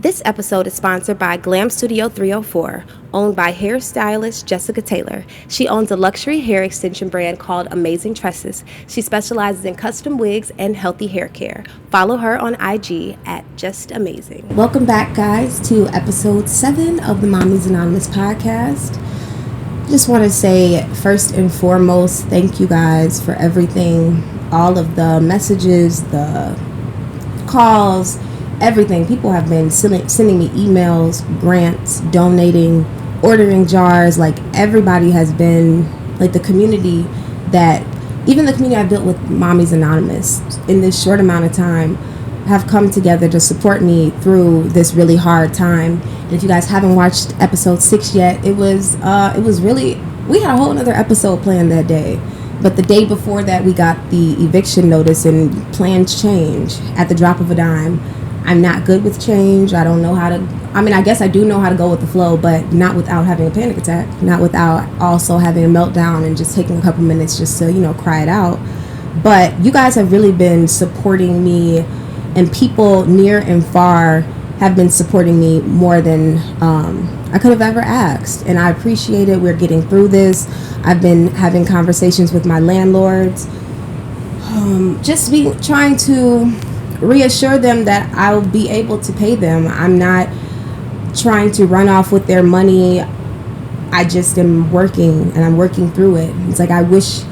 This episode is sponsored by Glam Studio 304, owned by hairstylist Jessica Taylor. She owns a luxury hair extension brand called Amazing Tresses. She specializes in custom wigs and healthy hair care. Follow her on IG at Just Amazing. Welcome back, guys, to episode 7 of the Mommy's Anonymous podcast. Just want to say, first and foremost, thank you guys for everything, all of the messages, the calls, everything. People have been sending me emails, grants, donating, ordering jars. Like, everybody has been, like, the community that, even the community I built with Mommy's Anonymous in this short amount of time, have come together to support me through this really hard time. And if you guys haven't watched episode 6 yet, it was really, we had a whole other episode planned that day. But the day before that, we got the eviction notice, and plans change at the drop of a dime. I'm not good with change. I don't know how to, I guess I do know how to go with the flow, but not without having a panic attack, not without also having a meltdown and just taking a couple minutes just to, cry it out. But you guys have really been supporting me, and people near and far have been supporting me more than I could have ever asked. And I appreciate it. We're getting through this. I've been having conversations with my landlords, trying to reassure them that I'll be able to pay them. I'm not trying to run off with their money. I just am working, and I'm working through it. It's like I wish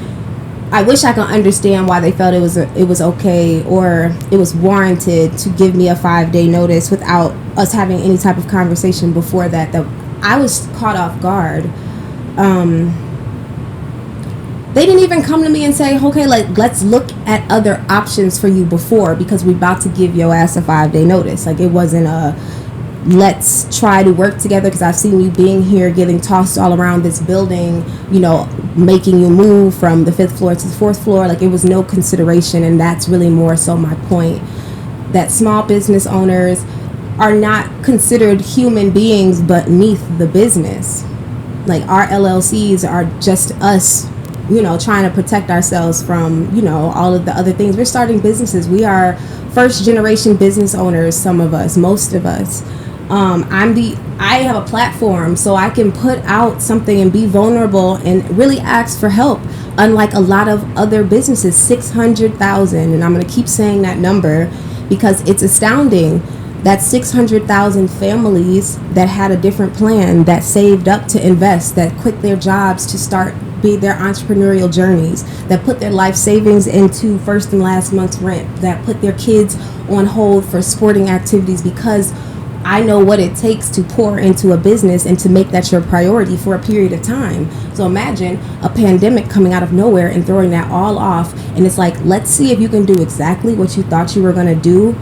I could understand why they felt it was okay or it was warranted to give me a 5-day notice without us having any type of conversation before that I was caught off guard. They didn't even come to me and say, okay, let's look at other options for you before, because we're about to give your ass a 5-day notice. Like, it wasn't a let's try to work together, because I've seen you being here, getting tossed all around this building, making you move from the 5th floor to the 4th floor. Like, it was no consideration. And that's really more so my point, that small business owners are not considered human beings beneath the business. Like, our LLCs are just us, trying to protect ourselves from, all of the other things. We're starting businesses. We are first generation business owners, some of us, most of us. I have a platform, so I can put out something and be vulnerable and really ask for help. Unlike a lot of other businesses, 600,000, and I'm going to keep saying that number because it's astounding. That's 600,000 families that had a different plan, that saved up to invest, that quit their jobs to start their entrepreneurial journeys, that put their life savings into first and last month's rent, that put their kids on hold for sporting activities, because I know what it takes to pour into a business and to make that your priority for a period of time. So imagine a pandemic coming out of nowhere and throwing that all off. And it's like, let's see if you can do exactly what you thought you were going to do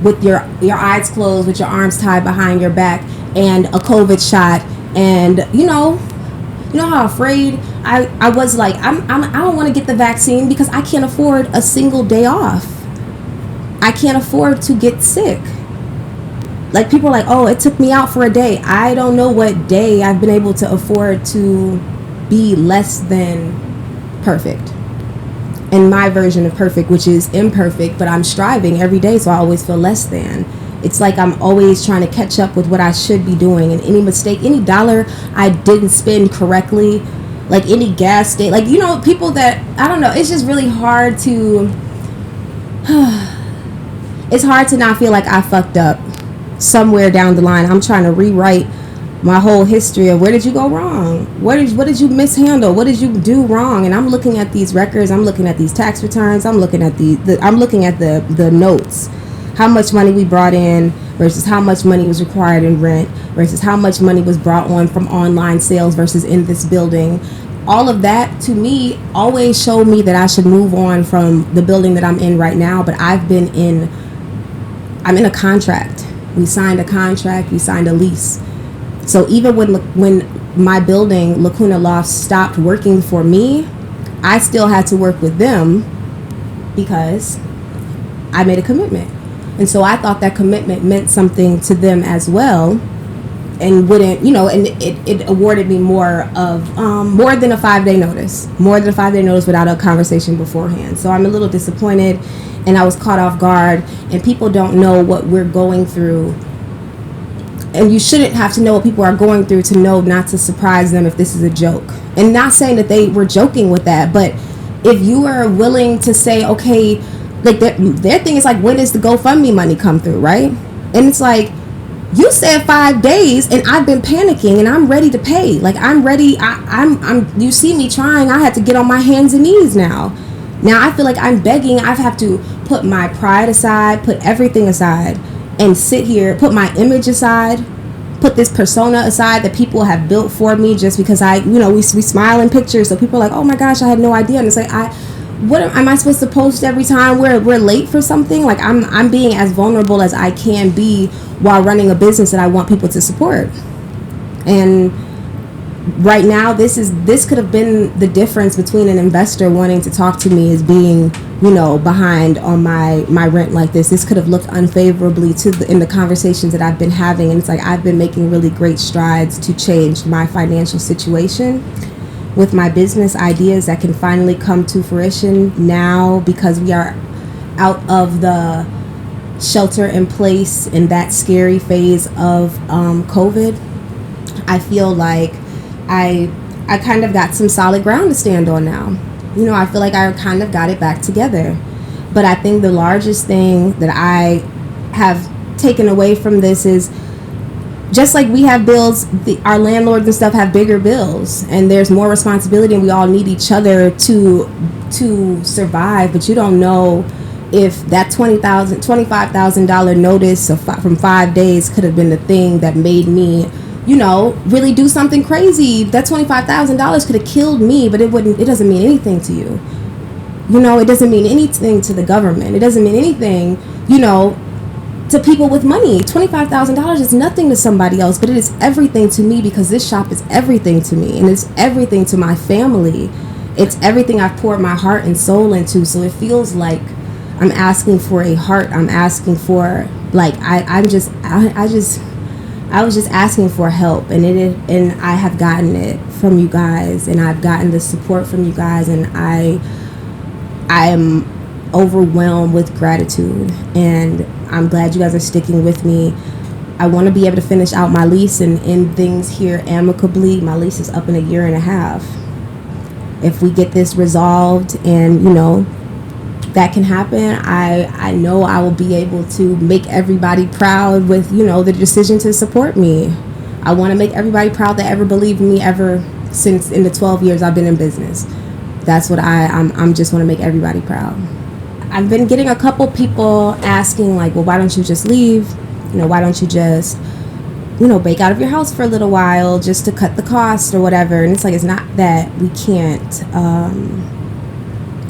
with your eyes closed, with your arms tied behind your back, and a COVID shot. And you know how afraid I was. Like, I don't want to get the vaccine because I can't afford a single day off. I can't afford to get sick. Like, people are like, oh, it took me out for a day. I don't know what day I've been able to afford to be less than perfect. And my version of perfect, which is imperfect, but I'm striving every day, so I always feel less than. It's like I'm always trying to catch up with what I should be doing, and any mistake, any dollar I didn't spend correctly, like any gas station, like, people that, I don't know, it's just really hard to, it's hard to not feel like I fucked up somewhere down the line. I'm trying to rewrite my whole history of where did you go wrong? What did you mishandle? What did you do wrong? And I'm looking at these records, I'm looking at these tax returns, I'm looking at the notes. How much money we brought in versus how much money was required in rent versus how much money was brought on from online sales versus in this building. All of that, to me, always showed me that I should move on from the building that I'm in right now. But I'm in a contract. We signed a contract. We signed a lease. So even when my building, Lacuna Loft, stopped working for me, I still had to work with them because I made a commitment. And so I thought that commitment meant something to them as well, and wouldn't, and it awarded me more than a 5-day notice, without a conversation beforehand. So I'm a little disappointed, and I was caught off guard, and people don't know what we're going through And you shouldn't have to know what people are going through to know not to surprise them if this is a joke. And not saying that they were joking with that, but if you are willing to say, okay, like their thing is like, when does the GoFundMe money come through, right? And it's like, you said 5 days, and I've been panicking, and I'm ready to pay. Like, I'm ready. I'm. You see me trying. I had to get on my hands and knees now. Now I feel like I'm begging. I have to put my pride aside, put everything aside, and sit here, put my image aside, put this persona aside that people have built for me just because we smile in pictures, so people are like, oh my gosh, I had no idea. And it's like, what am I supposed to post every time we're late for something? Like, I'm being as vulnerable as I can be while running a business that I want people to support. And right now, this could have been the difference between an investor wanting to talk to me as being, behind on my rent like this. This could have looked unfavorably in the conversations that I've been having. And it's like, I've been making really great strides to change my financial situation with my business ideas that can finally come to fruition now, because we are out of the shelter in place in that scary phase of COVID. I feel like I kind of got some solid ground to stand on now. I feel like I kind of got it back together. But I think the largest thing that I have taken away from this is, just like we have bills, our landlords and stuff have bigger bills, and there's more responsibility, and we all need each other to survive. But you don't know if that $25,000 notice from 5 days could have been the thing that made me, really do something crazy. That $25,000 could have killed me, but it doesn't mean anything to you. It doesn't mean anything to the government. It doesn't mean anything, to people with money. $25,000 is nothing to somebody else, but it is everything to me, because this shop is everything to me, and it's everything to my family. It's everything I've poured my heart and soul into. So it feels like I'm asking for a heart. I'm asking for, like, I was just asking for help, and I have gotten it from you guys, and I've gotten the support from you guys, and I am overwhelmed with gratitude, and I'm glad you guys are sticking with me. I want to be able to finish out my lease and end things here amicably. My lease is up in 1.5 years. If we get this resolved, and that can happen, I know I will be able to make everybody proud with the decision to support me. I want to make everybody proud that ever believed in me ever since in the 12 years I've been in business. That's what I'm just want to make everybody proud. I've been getting a couple people asking, like, well, why don't you just leave? Why don't you just, bake out of your house for a little while just to cut the cost or whatever? And it's like, it's not that we can't.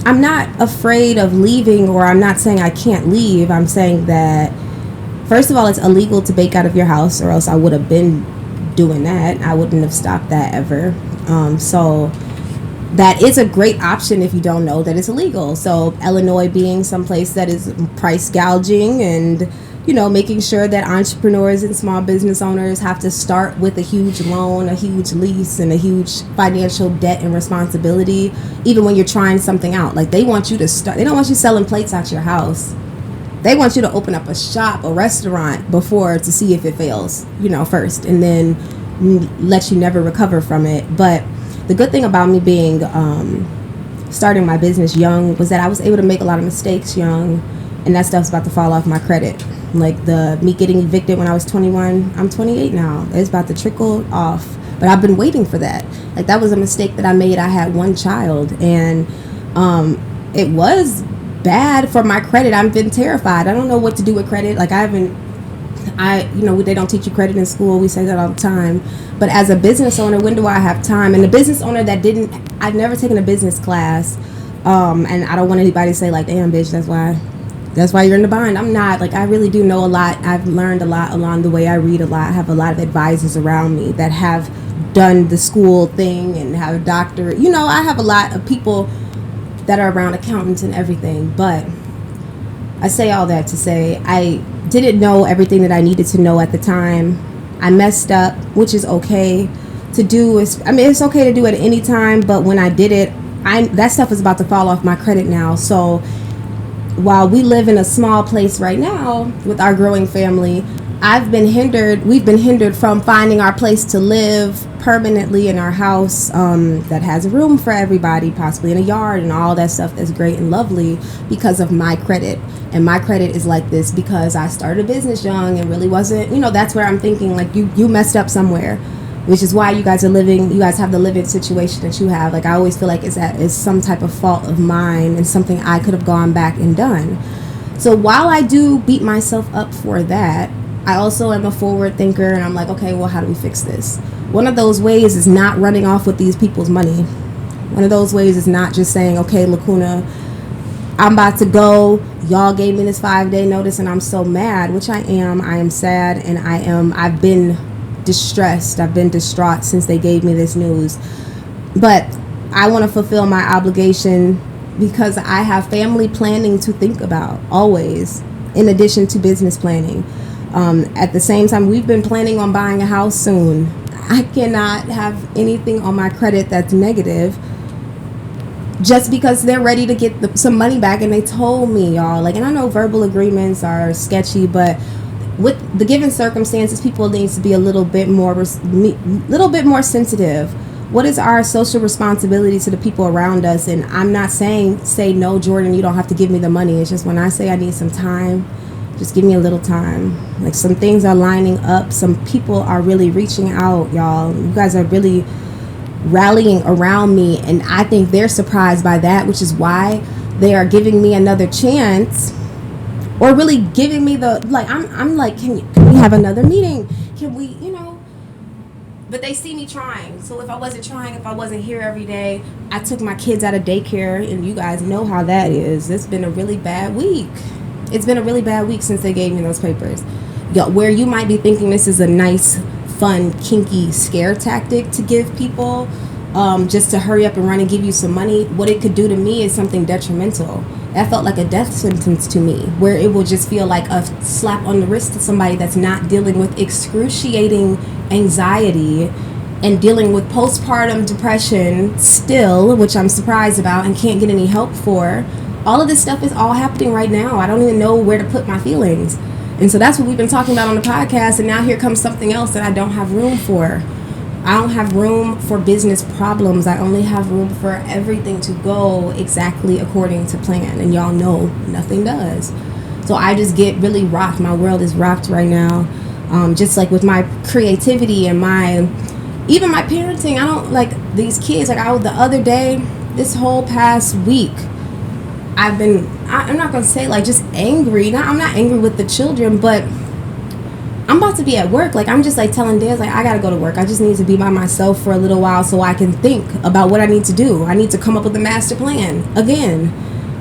I'm not afraid of leaving, or I'm not saying I can't leave. I'm saying that, first of all, it's illegal to bake out of your house, or else I would have been doing that. I wouldn't have stopped that ever. So that is a great option if you don't know that it's illegal. So Illinois being someplace that is price gouging and, making sure that entrepreneurs and small business owners have to start with a huge loan, a huge lease, and a huge financial debt and responsibility, even when you're trying something out. Like, they want you to start. They don't want you selling plates out your house. They want you to open up a shop, a restaurant before, to see if it fails, first, and then let you never recover from it. But the good thing about me being starting my business young was that I was able to make a lot of mistakes young, and that stuff's about to fall off my credit. Like me getting evicted when I was 21, I'm 28 now. It's about to trickle off, but I've been waiting for that. Like, that was a mistake that I made. I had one child, and it was bad for my credit. I've been terrified. I don't know what to do with credit. Like, they don't teach you credit in school. We say that all the time. But as a business owner, when do I have time? And the business owner I've never taken a business class. And I don't want anybody to say, like, damn, bitch, that's why you're in the bind. I'm not. Like, I really do know a lot. I've learned a lot along the way. I read a lot. I have a lot of advisors around me that have done the school thing and have a doctorate. I have a lot of people that are around, accountants and everything. But I say all that to say I didn't know everything that I needed to know at the time. I messed up, which is okay to do. It's okay to do at any time. But when I did it, that stuff is about to fall off my credit now. So while we live in a small place right now with our growing family, we've been hindered from finding our place to live permanently in our house that has a room for everybody, possibly in a yard and all that stuff that's great and lovely, because of my credit. And my credit is like this because I started a business young and really wasn't, that's where I'm thinking, like, you messed up somewhere, which is why you guys have the living situation that you have. Like, I always feel like it's some type of fault of mine and something I could have gone back and done. So while I do beat myself up for that, I also am a forward thinker, and I'm like, okay, well, how do we fix this? One of those ways is not running off with these people's money. One of those ways is not just saying, okay, Lacuna, I'm about to go. Y'all gave me this 5-day notice, and I'm so mad, which I am. I am sad, and I've been distressed. I've been distraught since they gave me this news. But I want to fulfill my obligation because I have family planning to think about always, in addition to business planning. At the same time, we've been planning on buying a house soon. I cannot have anything on my credit that's negative just because they're ready to get some money back. And they told me, y'all, like, and I know verbal agreements are sketchy, but with the given circumstances, people need to be a little bit more sensitive. What is our social responsibility to the people around us? And I'm not saying, say, no, Jordyn, you don't have to give me the money. It's just when I say I need some time, just give me a little time. Like, some things are lining up. Some people are really reaching out, y'all. You guys are really rallying around me, and I think they're surprised by that, which is why they are giving me another chance, or really giving me the, like, I'm like, can we have another meeting? Can we, But they see me trying. So if I wasn't trying, if I wasn't here every day, I took my kids out of daycare, and you guys know how that is. It's been a really bad week. It's been a really bad week since they gave me those papers. Where you might be thinking this is a nice, fun, kinky scare tactic to give people, just to hurry up and run and give you some money, what it could do to me is something detrimental. That felt like a death sentence to me, where it will just feel like a slap on the wrist to somebody that's not dealing with excruciating anxiety and dealing with postpartum depression still, which I'm surprised about and can't get any help for. All of this stuff is all happening right now. I don't even know where to put my feelings. And so that's what we've been talking about on the podcast. And now here comes something else that I don't have room for. I don't have room for business problems. I only have room for everything to go exactly according to plan. And y'all know nothing does. So I just get really rocked. My world is rocked right now. Just like with my creativity and even my parenting. I don't like these kids. Like the other day, this whole past week, I'm not going to say like just angry. I'm not angry with the children, but I'm about to be at work. Like, I'm just like telling Dad, like, I got to go to work. I just need to be by myself for a little while so I can think about what I need to do. I need to come up with a master plan again.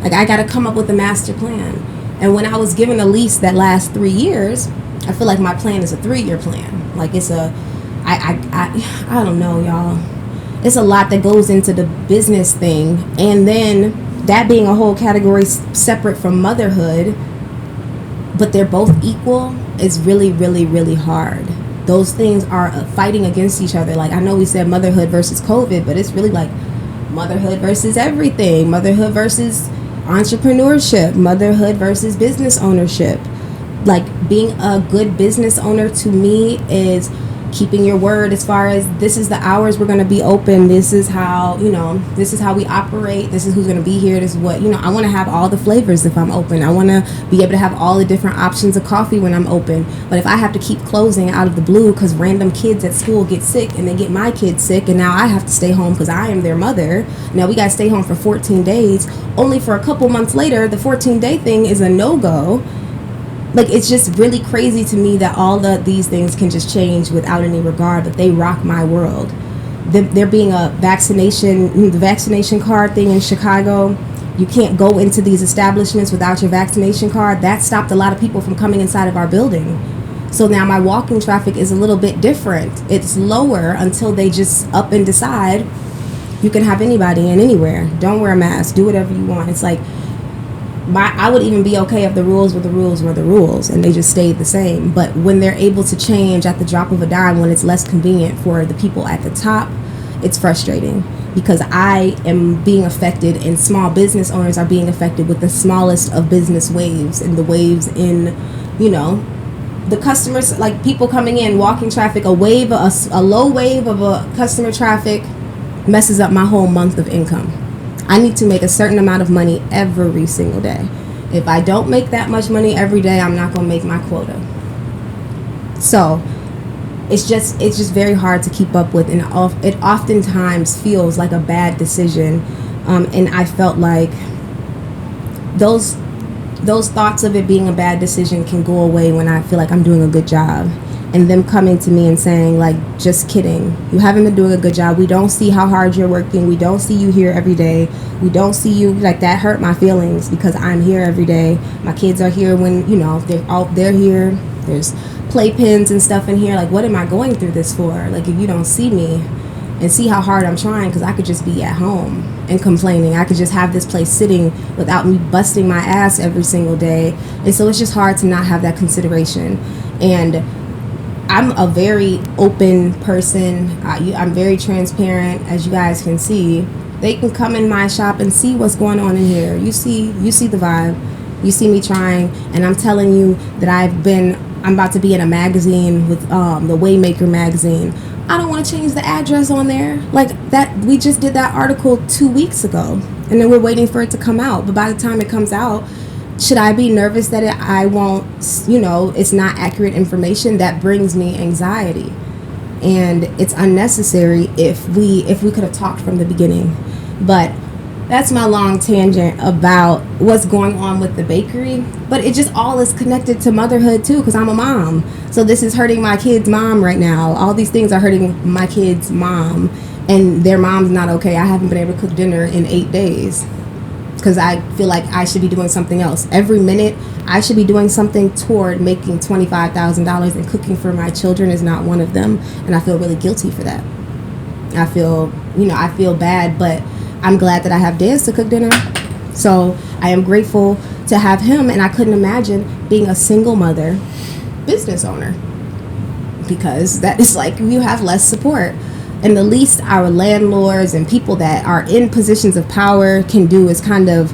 Like, I got to come up with a master plan. And when I was given a lease that lasts 3 years, I feel like my plan is a 3-year plan. Like, it's I don't know, y'all. It's a lot that goes into the business thing. And then that being a whole category separate from motherhood, but they're both equal, is really, really, really hard. Those things are fighting against each other. Like, I know we said motherhood versus COVID, but it's really like motherhood versus everything. Motherhood versus entrepreneurship. Motherhood versus business ownership. Like, being a good business owner to me is keeping your word as far as this is the hours we're going to be open. This is how, this is how we operate. This is who's going to be here. This is what, I want to have all the flavors if I'm open. I want to be able to have all the different options of coffee when I'm open. But if I have to keep closing out of the blue because random kids at school get sick and they get my kids sick and now I have to stay home because I am their mother. Now we got to stay home for 14 days. Only for a couple months later, the 14-day thing is a no-go. Like, it's just really crazy to me that all these things can just change without any regard, but they rock my world. There being the vaccination card thing in Chicago, you can't go into these establishments without your vaccination card. That stopped a lot of people from coming inside of our building. So now my walking traffic is a little bit different. It's lower until they just up and decide you can have anybody in anywhere. Don't wear a mask. Do whatever you want. It's like, I would even be okay if the rules were the rules and they just stayed the same. But when they're able to change at the drop of a dime, when it's less convenient for the people at the top, it's frustrating because I am being affected and small business owners are being affected with the smallest of business waves and the waves in, the customers, like people coming in, walking traffic, a low wave of a customer traffic messes up my whole month of income. I need to make a certain amount of money every single day. If I don't make that much money every day, I'm not going to make my quota. So it's just very hard to keep up with, and it oftentimes feels like a bad decision. And I felt like those thoughts of it being a bad decision can go away when I feel like I'm doing a good job. And them coming to me and saying, like, just kidding. You haven't been doing a good job. We don't see how hard you're working. We don't see you here every day. We don't see you. Like, that hurt my feelings because I'm here every day. My kids are here when, they're here. There's playpens and stuff in here. Like, what am I going through this for? Like, if you don't see me and see how hard I'm trying, because I could just be at home and complaining. I could just have this place sitting without me busting my ass every single day. And so it's just hard to not have that consideration. And I'm a very open person. I'm very transparent, as you guys can see. They can come in my shop and see what's going on in here. You see the vibe. You see me trying, and I'm telling you that I'm about to be in a magazine with the Waymaker magazine. I don't want to change the address on there. Like that, we just did that article 2 weeks ago, and then we're waiting for it to come out. But by the time it comes out, should I be nervous that I won't, it's not accurate information? That brings me anxiety. And it's unnecessary if we could have talked from the beginning. But that's my long tangent about what's going on with the bakery. But it just all is connected to motherhood too, because I'm a mom. So this is hurting my kid's mom right now. All these things are hurting my kid's mom, and their mom's not okay. I haven't been able to cook dinner in 8 days. Because I feel like I should be doing something else. Every minute, I should be doing something toward making $25,000, and cooking for my children is not one of them. And I feel really guilty for that. I feel bad, but I'm glad that I have Dance to cook dinner. So I am grateful to have him, and I couldn't imagine being a single mother business owner, because that is like you have less support. And the least our landlords and people that are in positions of power can do is kind of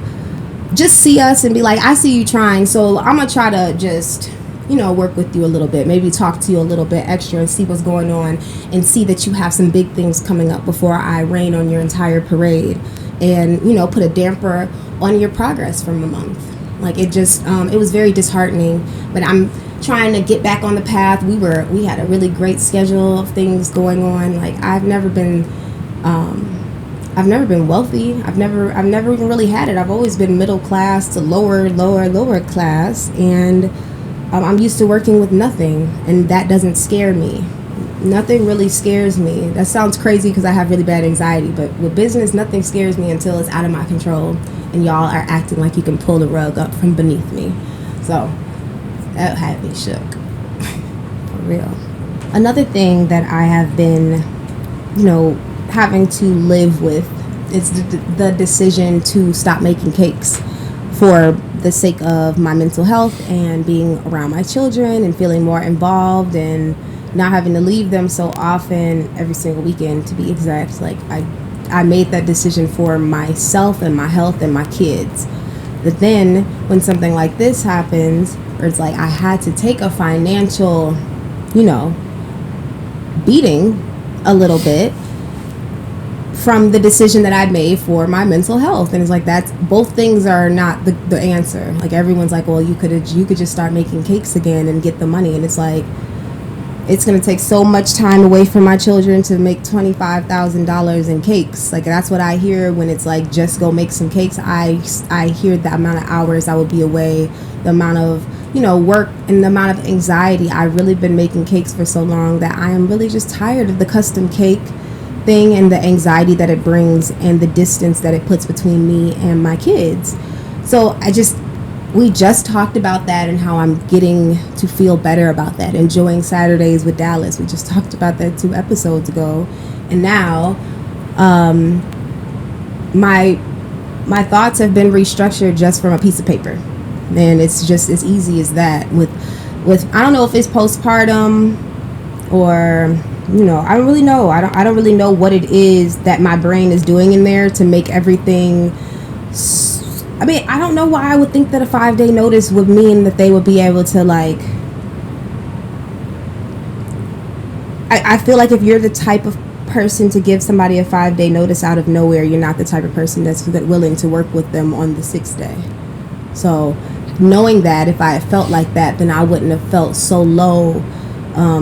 just see us and be like, I see you trying, so I'm going to try to just, work with you a little bit, maybe talk to you a little bit extra and see what's going on, and see that you have some big things coming up before I rain on your entire parade, and, put a damper on your progress from a month. Like, it just, it was very disheartening, but I'm trying to get back on the path. We had a really great schedule of things going on. Like, I've never been wealthy. I've never even really had it. I've always been middle class to lower class, and I'm used to working with nothing, and that doesn't scare me. Nothing really scares me. That sounds crazy because I have really bad anxiety, but with business, nothing scares me until it's out of my control, and y'all are acting like you can pull the rug up from beneath me. So that had me shook. For real. Another thing that I have been, having to live with is the decision to stop making cakes for the sake of my mental health and being around my children and feeling more involved and not having to leave them so often every single weekend, to be exact. Like, I made that decision for myself and my health and my kids. But then when something like this happens, or it's like I had to take a financial, beating a little bit from the decision that I made for my mental health. And it's like, that's, both things are not the answer. Like, everyone's like, well, you could just start making cakes again and get the money. And it's like, it's going to take so much time away from my children to make $25,000 in cakes. Like, that's what I hear when it's like, just go make some cakes. I hear the amount of hours I would be away, the amount of, work, and the amount of anxiety. I've really been making cakes for so long that I am really just tired of the custom cake thing and the anxiety that it brings and the distance that it puts between me and my kids. So we just talked about that and how I'm getting to feel better about that, enjoying Saturdays with Dallas. We just talked about that 2 episodes ago. And now my thoughts have been restructured just from a piece of paper. And it's just as easy as that. With I don't know if it's postpartum or, I don't really know. I don't really know what it is that my brain is doing in there to make everything. I mean, I don't know why I would think that a 5-day notice would mean that they would be able to, like, I feel like if you're the type of person to give somebody a 5-day notice out of nowhere, you're not the type of person that's willing to work with them on the 6th day. So knowing that, if I had felt like that, then I wouldn't have felt so low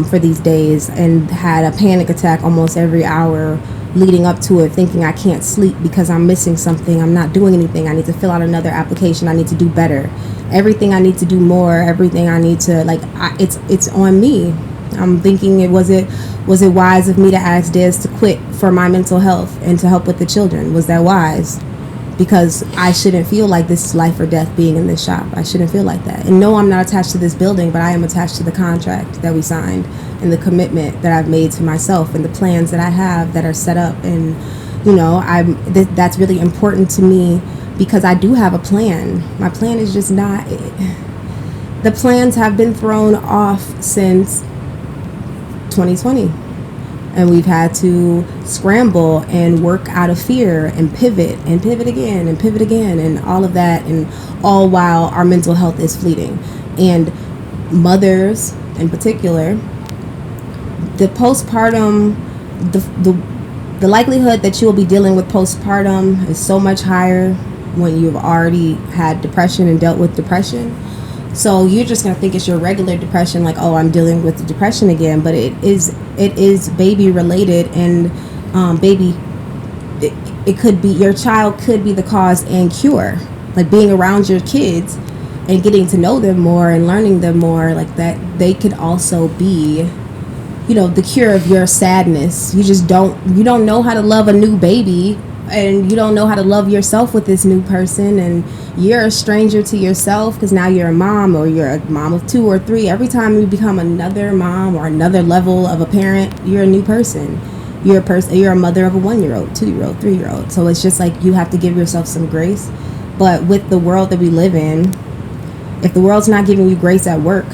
for these days and had a panic attack almost every hour leading up to it, thinking I can't sleep because I'm missing something, I'm not doing anything, I need to fill out another application, I need to do better, everything I need to do more, everything I need to, like, it's on me. I'm thinking, was it wise of me to ask Des to quit for my mental health and to help with the children? Was that wise? Because I shouldn't feel like this is life or death being in this shop. I shouldn't feel like that. And no, I'm not attached to this building, but I am attached to the contract that we signed and the commitment that I've made to myself and the plans that I have that are set up. And, you know, that's really important to me because I do have a plan. My plan is just not... The plans have been thrown off since 2020. And we've had to scramble and work out of fear and pivot again and all of that, and all while our mental health is fleeting. And mothers in particular, the postpartum, the likelihood that you will be dealing with postpartum is so much higher when you've already had depression and dealt with depression. So you're just going to think it's your regular depression, like, oh, I'm dealing with the depression again. But it is baby related, and it could be, your child could be the cause and cure. Like being around your kids and getting to know them more and learning them more, like that, they could also be, you know, the cure of your sadness. You don't know how to love a new baby, and you don't know how to love yourself with this new person, and you're a stranger to yourself because now you're a mom, or you're a mom of 2 or 3. Every time you become another mom or another level of a parent, you're a new person. You're a mother of a 1-year-old, 2-year-old, 3-year-old. So it's just like you have to give yourself some grace. But with the world that we live in, if the world's not giving you grace at work,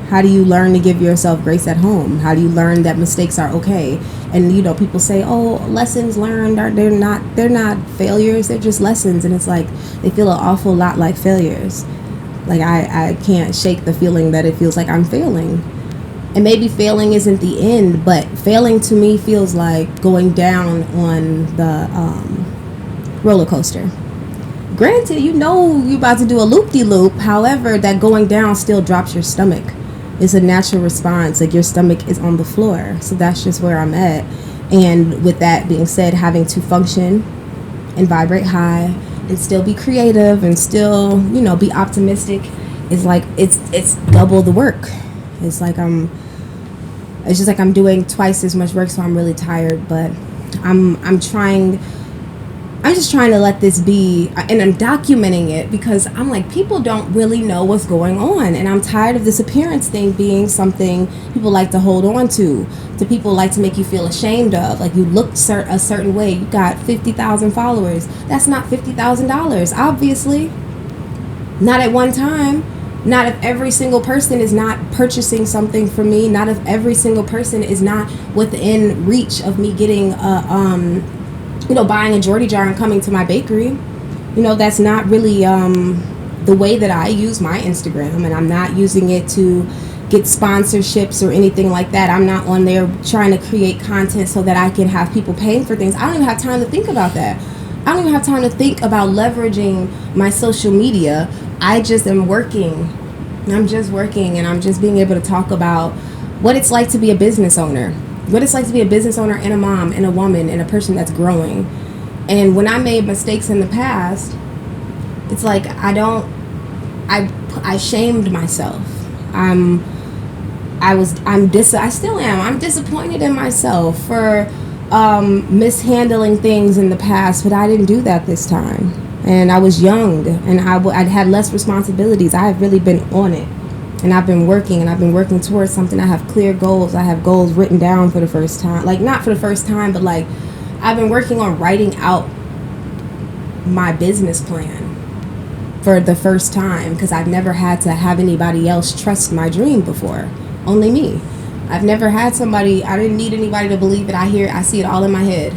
how do you learn to give yourself grace at home? How do you learn that mistakes are okay? And, you know, people say, oh, lessons learned, they're not failures, they're just lessons. And it's like, they feel an awful lot like failures. Like, I can't shake the feeling that it feels like I'm failing. And maybe failing isn't the end, but failing to me feels like going down on the roller coaster. Granted, you know you're about to do a loop-de-loop. However, that going down still drops your stomach. It's a natural response. Like, your stomach is on the floor. So that's just where I'm at. And with that being said, having to function and vibrate high and still be creative and still, you know, be optimistic is like, it's double the work. It's just like I'm doing twice as much work, so I'm really tired. But I'm just trying to let this be, and I'm documenting it because I'm like, people don't really know what's going on, and I'm tired of this appearance thing being something people like to hold on to people like to make you feel ashamed of. Like, you look a certain way, you got 50,000 followers. That's not $50,000, obviously. Not at one time. Not if every single person is not purchasing something from me. Not if every single person is not within reach of me getting buying a Jordyn jar and coming to my bakery. You know, that's not really the way that I use my Instagram, and I'm not using it to get sponsorships or anything like that. I'm not on there trying to create content so that I can have people paying for things. I don't even have time to think about that. I don't even have time to think about leveraging my social media. I just am working. I'm just working, and I'm just being able to talk about what it's like to be a business owner. What it's like to be a business owner and a mom and a woman and a person that's growing. And when I made mistakes in the past, it's like I shamed myself. I still am. I'm disappointed in myself for mishandling things in the past, but I didn't do that this time. And I was young, and I'd had less responsibilities. I have really been on it. And I've been working towards something. I have clear goals. I have goals written down for the first time. Like, not for the first time, but like, I've been working on writing out my business plan for the first time, because I've never had to have anybody else trust my dream before. Only me. I've never had somebody, I didn't need anybody to believe it. I see it all in my head.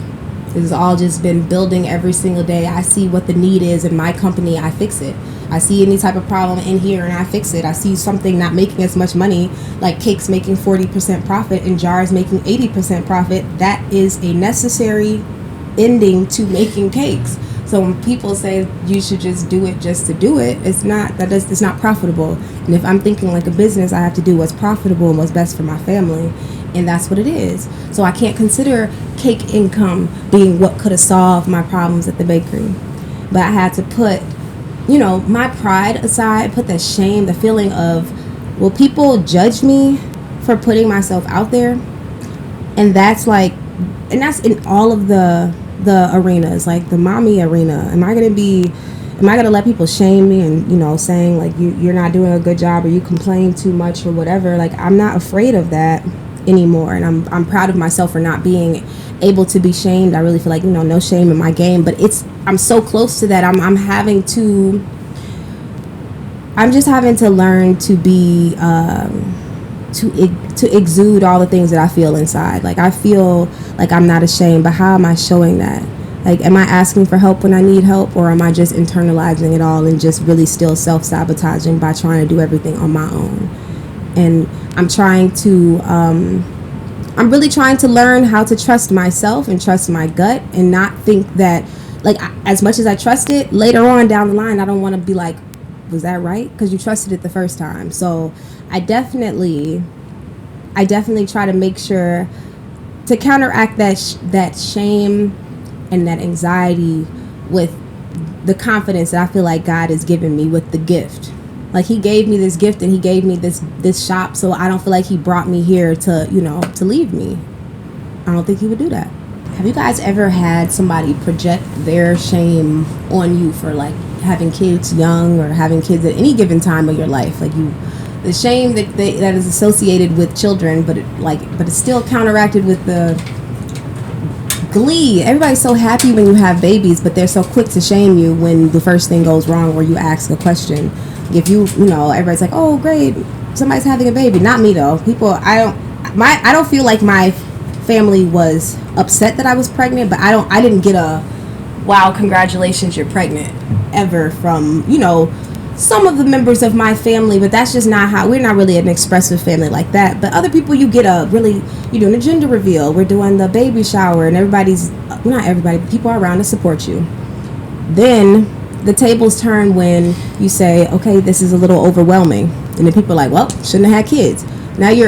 It's all just been building every single day. I see what the need is in my company. I fix it. I see any type of problem in here and I fix it. I see something not making as much money, like cakes making 40% profit and jars making 80% profit. That is a necessary ending to making cakes. So when people say you should just do it just to do it, it's not profitable. And if I'm thinking like a business, I have to do what's profitable and what's best for my family. And that's what it is. So I can't consider cake income being what could have solved my problems at the bakery. But I had to put, my pride aside, put the shame, the feeling of, will people judge me for putting myself out there? And that's in all of the arenas, like the mommy arena. Am I gonna let people shame me and, saying like you're not doing a good job or you complain too much or whatever? Like, I'm not afraid of that anymore, and I'm proud of myself for not being able to be shamed. I really feel like no shame in my game, but I'm so close to that. I'm just having to learn to be to exude all the things that I feel inside. Like, I feel like I'm not ashamed, but how am I showing that? Like, am I asking for help when I need help, or am I just internalizing it all and just really still self-sabotaging by trying to do everything on my own? And I'm really trying to learn how to trust myself and trust my gut, and not think that, like, as much as I trust it, later on down the line, I don't want to be like, was that right? Because you trusted it the first time. So I definitely try to make sure to counteract that shame and that anxiety with the confidence that I feel like God has given me with the gift. Like, he gave me this gift and he gave me this shop, so I don't feel like he brought me here to leave me. I don't think he would do that. Have you guys ever had somebody project their shame on you for like having kids young or having kids at any given time of your life? Like, the shame that is associated with children, but it's still counteracted with the glee. Everybody's so happy when you have babies, but they're so quick to shame you when the first thing goes wrong or you ask a question. If everybody's like, oh great, somebody's having a baby. Not me though. I don't feel like my family was upset that I was pregnant, but I didn't get a wow, congratulations, you're pregnant ever from some of the members of my family. But that's just not how we're not really an expressive family like that. But other people, you get you're doing a gender reveal, we're doing the baby shower, and not everybody, but people are around to support you. Then the tables turn when you say, okay, this is a little overwhelming. And then people are like, well, shouldn't have had kids. Now you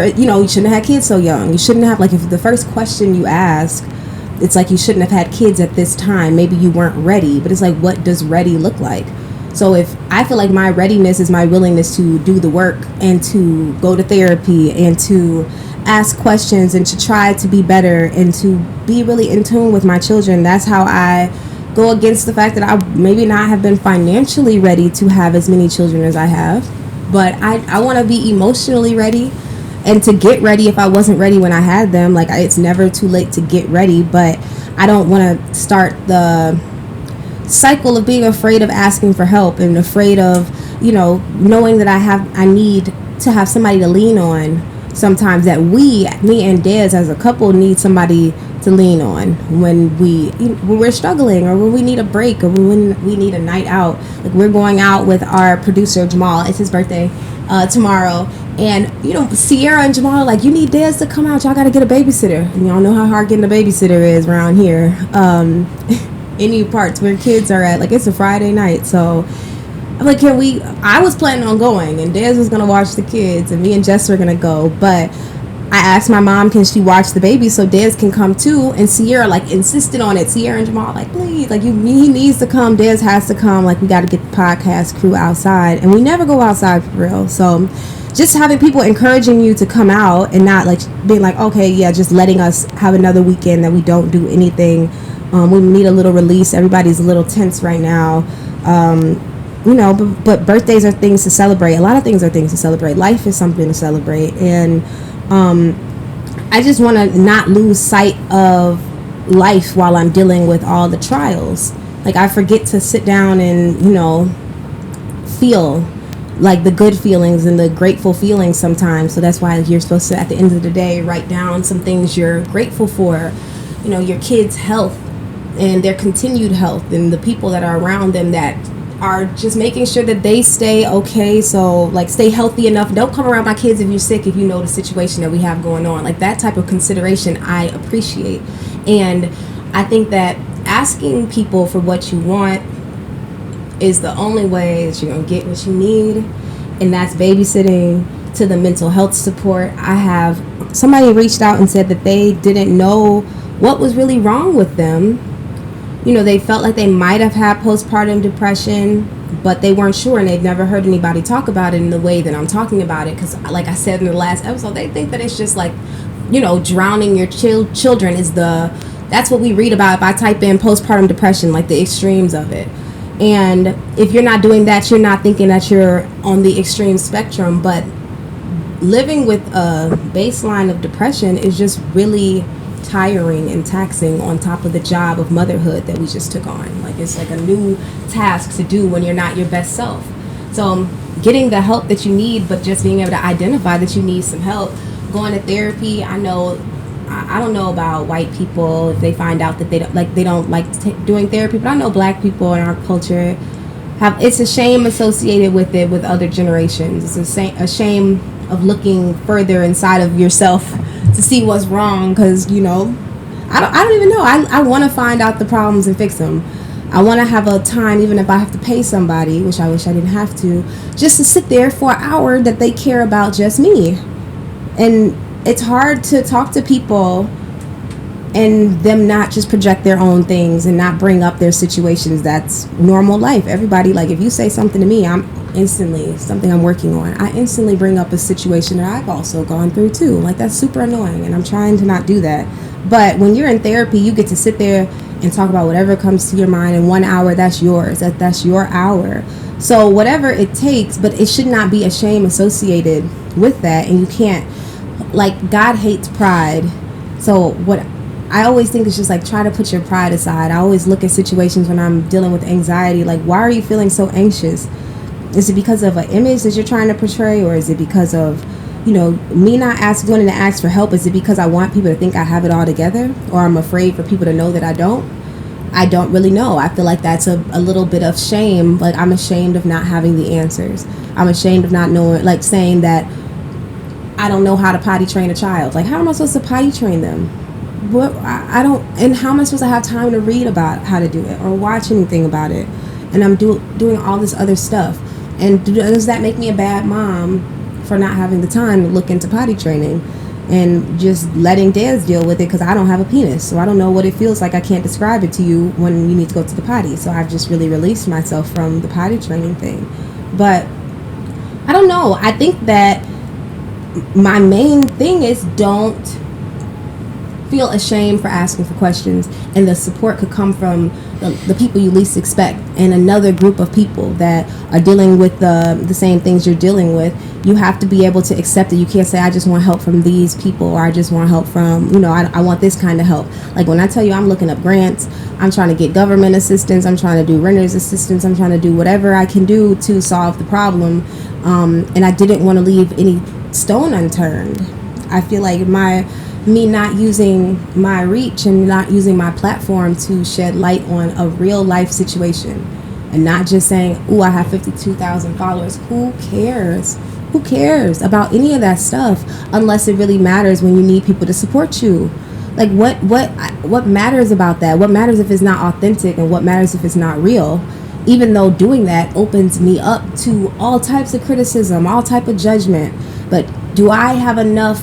shouldn't have had kids so young. You shouldn't have, like, if the first question you ask, it's like you shouldn't have had kids at this time. Maybe you weren't ready. But it's like, what does ready look like? So if I feel like my readiness is my willingness to do the work and to go to therapy and to ask questions and to try to be better and to be really in tune with my children, that's how I go against the fact that I maybe not have been financially ready to have as many children as I have. But I want to be emotionally ready and to get ready if I wasn't ready when I had them. Like, it's never too late to get ready, but I don't want to start the cycle of being afraid of asking for help and afraid of, knowing that I need to have somebody to lean on sometimes, that me and Dez as a couple need somebody to lean on when we're struggling, or when we need a break, or when we need a night out. Like, we're going out with our producer Jamal. It's his birthday tomorrow, and Sierra and Jamal are like, you need Dez to come out, y'all gotta get a babysitter. And y'all know how hard getting a babysitter is around here. Any parts where kids are at, like, it's a Friday night, so I'm like, I was planning on going, and Dez was gonna watch the kids, and me and Jess were gonna go, but I asked my mom, can she watch the baby so Dez can come too? And Sierra insisted on it. Sierra and Jamal please, he needs to come. Dez has to come. We got to get the podcast crew outside, and we never go outside for real. So just having people encouraging you to come out and not being like, okay, yeah, just letting us have another weekend that we don't do anything. We need a little release. Everybody's a little tense right now. But birthdays are things to celebrate. A lot of things are things to celebrate. Life is something to celebrate. And I just want to not lose sight of life while I'm dealing with all the trials. I forget to sit down and, feel the good feelings and the grateful feelings sometimes. So that's why you're supposed to, at the end of the day, write down some things you're grateful for. Your kids' health and their continued health, and the people that are around them that are just making sure that they stay okay, so like stay healthy enough. Don't come around my kids if you're sick, if you know the situation that we have going on. Like that type of consideration I appreciate. And I think that asking people for what you want is the only way that you're gonna get what you need, and that's babysitting to the mental health support. I have somebody reached out and said that they didn't know what was really wrong with them. You know, they felt like they might have had postpartum depression, but they weren't sure, and they'd never heard anybody talk about it in the way that I'm talking about it. Because like I said in the last episode, they think that it's just like, you know, drowning your children is that's what we read about if I type in postpartum depression, like the extremes of it. And if you're not doing that, you're not thinking that you're on the extreme spectrum. But living with a baseline of depression is just really tiring and taxing, on top of the job of motherhood that we just took on. Like it's like a new task to do when you're not your best self. So getting the help that you need, but just being able to identify that you need some help, going to therapy. I don't know about white people if they find out that they don't like doing therapy, but I know black people in our culture it's a shame associated with it with other generations. It's a shame of looking further inside of yourself to see what's wrong, because you know I don't even know. I want to find out the problems and fix them. I want to have a time, even if I have to pay somebody, which I wish I didn't have to, just to sit there for an hour that they care about just me. And it's hard to talk to people and them not just project their own things and not bring up their situations. That's normal life. Everybody, like if you say something to me, I'm instantly, something I'm working on, I instantly bring up a situation that I've also gone through too. Like that's super annoying, and I'm trying to not do that. But when you're in therapy, you get to sit there and talk about whatever comes to your mind in 1 hour. That's yours. That's your hour. So whatever it takes, but it should not be a shame associated with that. And you can't, like, God hates pride. So what I always think is just like, try to put your pride aside. I always look at situations when I'm dealing with anxiety, like, why are you feeling so anxious? Is it because of an image that you're trying to portray, or is it because of, you know, me not wanting to ask for help? Is it because I want people to think I have it all together, or I'm afraid for people to know that I don't? I don't really know. I feel like that's a little bit of shame. Like, I'm ashamed of not having the answers. I'm ashamed of not knowing, like saying that I don't know how to potty train a child. Like, how am I supposed to potty train them? What I don't, and how am I supposed to have time to read about how to do it or watch anything about it? And I'm doing all this other stuff. And does that make me a bad mom for not having the time to look into potty training and just letting dads deal with it? Because I don't have a penis, so I don't know what it feels like. I can't describe it to you when you need to go to the potty. So I've just really released myself from the potty training thing. But I don't know. I think that my main thing is, don't feel ashamed for asking for questions, and the support could come from the people you least expect, and another group of people that are dealing with the same things you're dealing with. You have to be able to accept it. You can't say, I just want help from these people, or I just want help from, you know, I want this kind of help. Like when I tell you I'm looking up grants, I'm trying to get government assistance, I'm trying to do renter's assistance, I'm trying to do whatever I can do to solve the problem, and I didn't want to leave any stone unturned. I feel like me not using my reach and not using my platform to shed light on a real life situation, and not just saying, "Ooh, I have 52,000 followers." Who cares? Who cares about any of that stuff unless it really matters when you need people to support you? Like what matters about that? What matters if it's not authentic, and what matters if it's not real? Even though doing that opens me up to all types of criticism, all type of judgment. But do I have enough,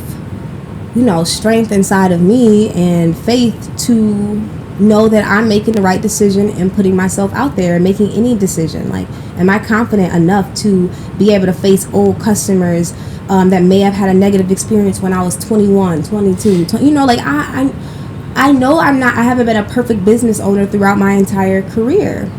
you know, strength inside of me and faith to know that I'm making the right decision and putting myself out there and making any decision? Like, am I confident enough to be able to face old customers that may have had a negative experience when I was 21, 22, 20, you know, like I know I haven't been a perfect business owner throughout my entire career.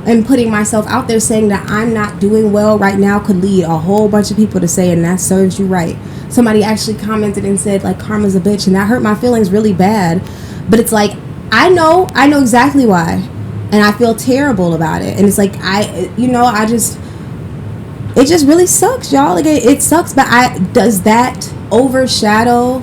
And putting myself out there saying that I'm not doing well right now could lead a whole bunch of people to say, and that serves you right. Somebody actually commented and said, like, karma's a bitch, and that hurt my feelings really bad. But it's like, I know exactly why, and I feel terrible about it. And it's like, it just really sucks, y'all. Like, it sucks, but does that overshadow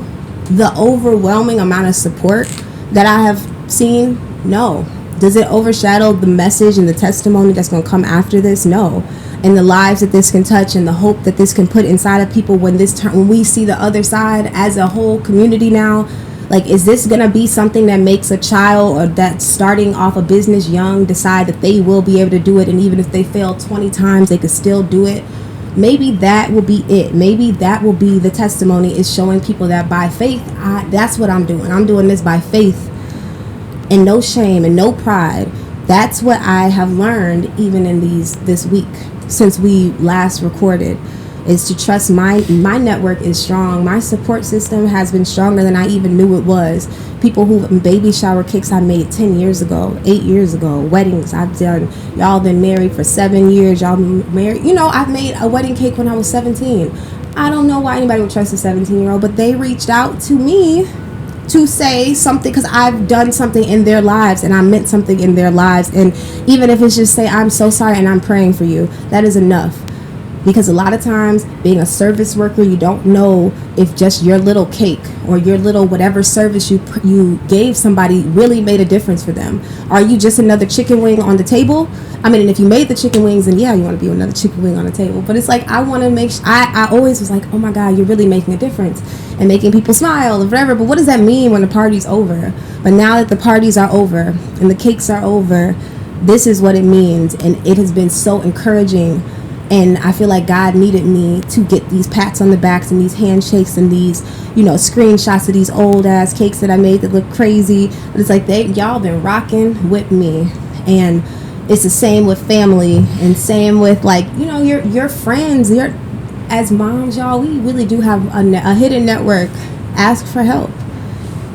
the overwhelming amount of support that I have seen? No. Does it overshadow the message and the testimony that's going to come after this? No. And the lives that this can touch and the hope that this can put inside of people when we see the other side as a whole community now. Like, is this going to be something that makes a child or that's starting off a business young decide that they will be able to do it, and even if they fail 20 times, they could still do it? Maybe that will be it. Maybe that will be the testimony, is showing people that by faith, that's what I'm doing. I'm doing this by faith and no shame and no pride. That's what I have learned even in this week since we last recorded, is to trust my network is strong. My support system has been stronger than I even knew it was. People who, baby shower cakes I made 10 years ago, 8 years ago, weddings I've done. Y'all been married for 7 years. Y'all married, I've made a wedding cake when I was 17. I don't know why anybody would trust a 17-year-old, but they reached out to me to say something because I've done something in their lives and I meant something in their lives. And even if it's just say, I'm so sorry and I'm praying for you, that is enough. Because a lot of times, being a service worker, you don't know if just your little cake or your little whatever service you gave somebody really made a difference for them. Are you just another chicken wing on the table? I mean, and if you made the chicken wings, then yeah, you want to be another chicken wing on the table. But it's like, I want to make I always was like, oh my God, you're really making a difference and making people smile or whatever. But what does that mean when the party's over? But now that the parties are over and the cakes are over, this is what it means. And it has been so encouraging. And I feel like God needed me to get these pats on the backs and these handshakes and these, screenshots of these old ass cakes that I made that look crazy. But it's like y'all been rocking with me. And it's the same with family and same with your friends. As moms, y'all, we really do have a hidden network. Ask for help.